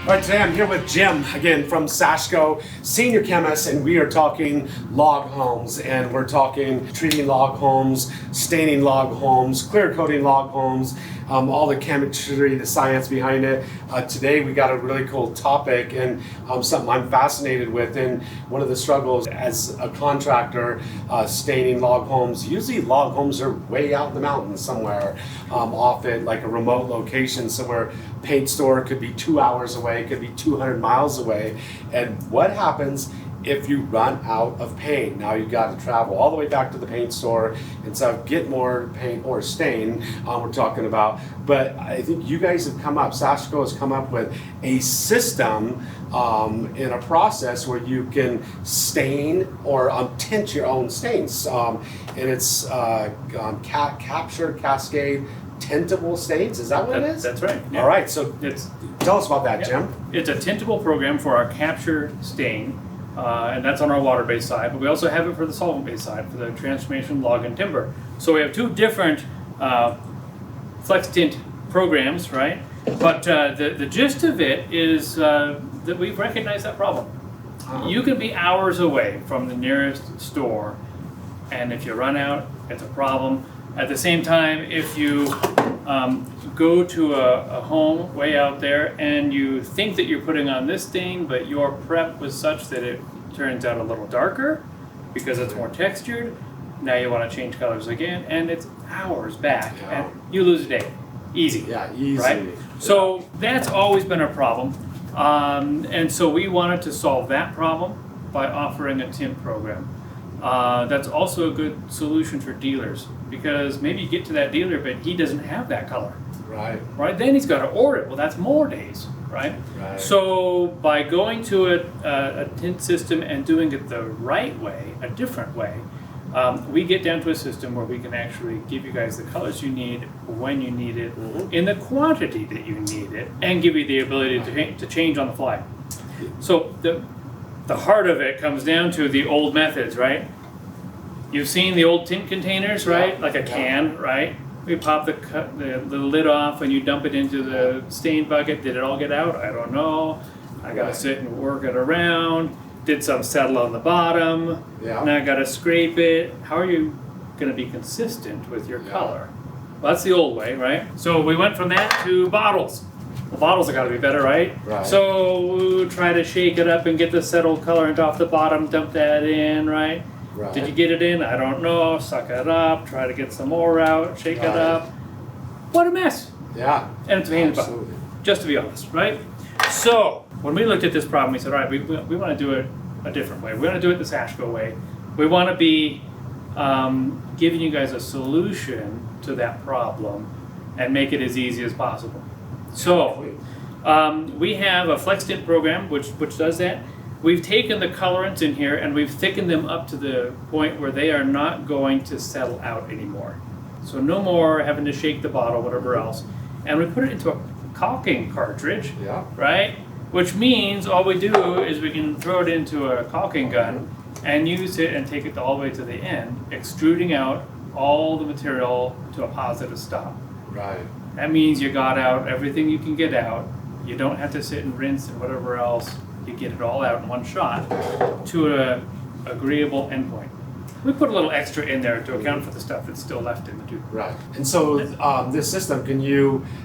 All right, today I'm here with Jim, again from Sashco, senior chemist, and we are talking log homes, and we're talking treating log homes, staining log homes, clear coating log homes, all the chemistry, the science behind it. Today we got a really cool topic and something I'm fascinated with, and one of the struggles as a contractor staining log homes. Usually log homes are way out in the mountains somewhere, off at like a remote location somewhere. Paint store could be 2 hours away, could be 200 miles away. And what happens if you run out of paint? Now you've got to travel all the way back to the paint store and so get more paint or stain we're talking about. But I think you guys have come up, Sashco has come up with a system in a process where you can stain or tint your own stains. And it's capture, cascade, tintable stains. Is that what it is? That's right. Yeah. All right, so tell us about that, yeah. Jim. It's a tintable program for our capture stain, and that's on our water-based side, but we also have it for the solvent-based side, for the transformation log and timber. So we have two different Flex Tint programs, right? But the gist of it is that we've recognized that problem. You can be hours away from the nearest store, and if you run out, it's a problem. At the same time, if you go to a home way out there and you think that you're putting on this stain, but your prep was such that it turns out a little darker because it's more textured, now you want to change colors again, and it's hours back, and you lose a day. Easy. Yeah, easy. Right? Yeah. So that's always been a problem, and so we wanted to solve that problem by offering a tint program. That's also a good solution for dealers, because maybe you get to that dealer but he doesn't have that color. Right? Then he's got to order it. Well, that's more days, right? So by going to a tint system and doing it the right way, a different way, we get down to a system where we can actually give you guys the colors you need when you need it, in the quantity that you need it, and give you the ability to change on the fly. So the heart of it comes down to the old methods, right? You've seen the old tint containers, right? Like a can, right? We pop the lid off and you dump it into the stain bucket. Did it all get out? I don't know. I gotta sit and work it around. Did some settle on the bottom. Now I gotta scrape it. How are you gonna be consistent with your color? Well, that's the old way, right? So we went from that to bottles. The bottles have got to be better, right? So we'll try to shake it up and get the settled colorant off the bottom, dump that in, right? Did you get it in? I don't know. Suck it up, try to get some more out, shake it up. What a mess. Yeah. And it's a pain in the butt, just to be honest, right? So when we looked at this problem, we said, all right, we want to do it a different way. We want to do it the Sashco way. We want to be giving you guys a solution to that problem and make it as easy as possible. So we have a Flex Tint program which does that. We've taken the colorants in here and we've thickened them up to the point where they are not going to settle out anymore. So no more having to shake the bottle, whatever else. And we put it into a caulking cartridge, right? Which means all we do is we can throw it into a caulking gun and use it and take it all the way to the end, extruding out all the material to a positive stop. That means you got out everything you can get out. You don't have to sit and rinse and whatever else. You get it all out in one shot to an agreeable endpoint. We put a little extra in there to account for the stuff that's still left in the tube. And so this system,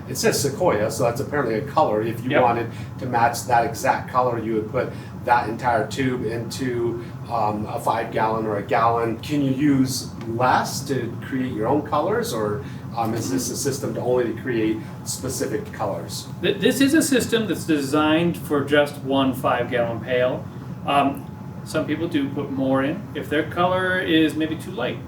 it says Sequoia, so that's apparently a color. If you wanted to match that exact color, you would put that entire tube into a 5 gallon or a gallon. Can you use less to create your own colors, or is this a system only to create specific colors? This is a system that's designed for just one 5 gallon pail. Some people do put more in if their color is maybe too light.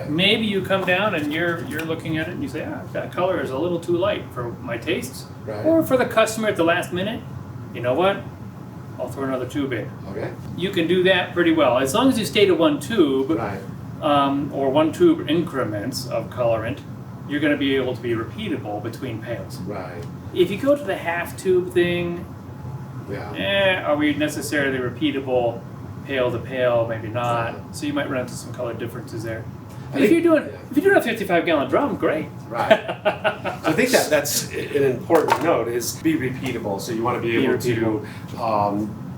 Maybe you come down and you're looking at it and you say, that color is a little too light for my tastes. Or for the customer at the last minute, you know what? I'll throw another tube in. You can do that pretty well. As long as you stay to one tube, or one tube increments of colorant, you're going to be able to be repeatable between pails. If you go to the half tube thing, are we necessarily repeatable pail to pail? Maybe not. So you might run into some color differences there. If you're doing a 55-gallon drum, great. Right. So I think that's an important note is be repeatable. So you want to be able to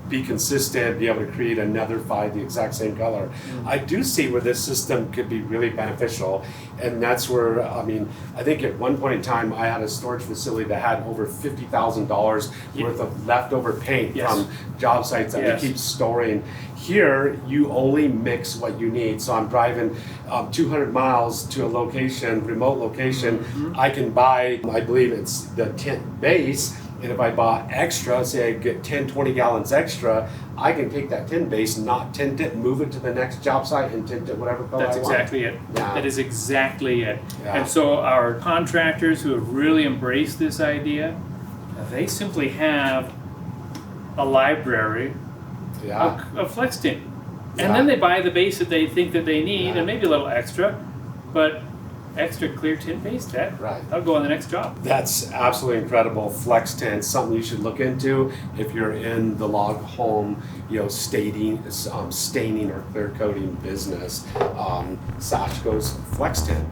be consistent, be able to create another five the exact same color. Mm-hmm. I do see where this system could be really beneficial, and that's where I think at one point in time I had a storage facility that had over $50,000 worth of leftover paint from job sites that we keep storing. Here, you only mix what you need. So I'm driving 200 miles to a location, remote location. I can buy, I believe it's the tint base, and if I bought extra, say I get 10, 20 gallons extra, I can take that tint base, not tint it, move it to the next job site and tint it whatever color That's I want. exactly it. Yeah. That is exactly it. Yeah. And so our contractors who have really embraced this idea, they simply have a library of Flex Tint. And then they buy the base that they think that they need and maybe a little extra, but extra clear tint base, that'll go on the next job. That's absolutely incredible. Flex Tint, something you should look into if you're in the log home, staining or clear coating business. Sashco's Flex Tint.